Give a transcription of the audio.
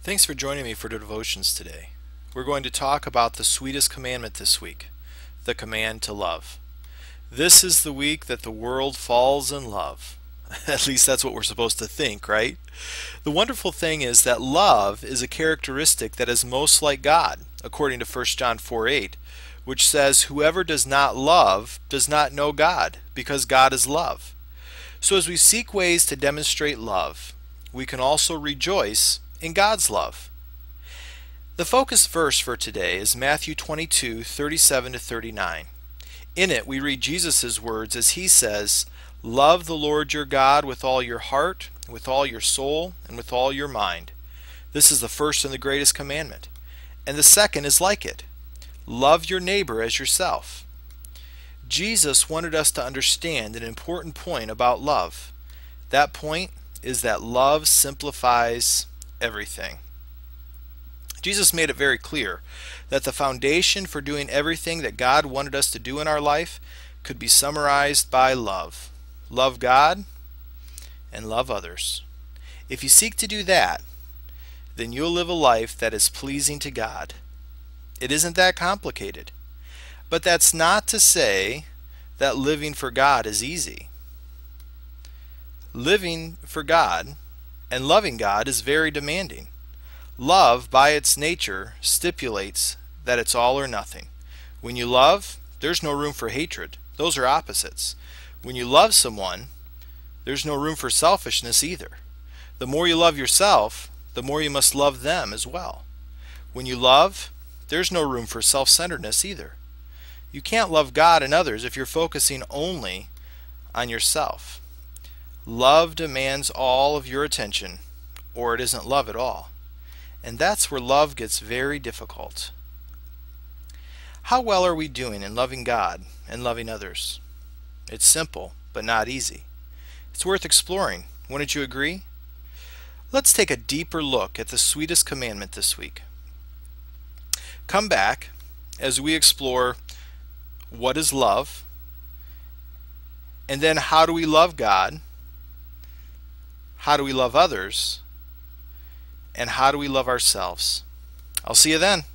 Thanks for joining me for the devotions today. We're going to talk about the sweetest commandment this week, the command to love. This is the week that the world falls in love. At least that's what we're supposed to think, right? The wonderful thing is that love is a characteristic that is most like God, according to 1 John 4:8, which says, "Whoever does not love does not know God, because God is love." So as we seek ways to demonstrate love, we can also rejoice in God's love. The focus verse for today is Matthew 22:37 to 39. In it we read Jesus' words as he says, "Love the Lord your God with all your heart, with all your soul, and with all your mind. This is the first and the greatest commandment. And the second is like it. Love your neighbor as yourself." Jesus wanted us to understand an important point about love. That point is that love simplifies everything. Jesus made it very clear that the foundation for doing everything that God wanted us to do in our life could be summarized by love. Love God and love others. If you seek to do that, then you'll live a life that is pleasing to God. It isn't that complicated. But that's not to say that living for God is easy. Living for God and loving God is very demanding. Love, by its nature, stipulates that it's all or nothing. When you love, there's no room for hatred. Those are opposites. When you love someone, there's no room for selfishness either. The more you love yourself, the more you must love them as well. When you love, there's no room for self-centeredness either. You can't love God and others if you're focusing only on yourself. Love demands all of your attention, or it isn't love at all. And that's where love gets very difficult. How well are we doing in loving God and loving others? It's simple, but not easy. It's worth exploring, wouldn't you agree? Let's take a deeper look at the sweetest commandment this week. Come back as we explore what is love, and then how do we love God, how do we love others, and how do we love ourselves? I'll see you then.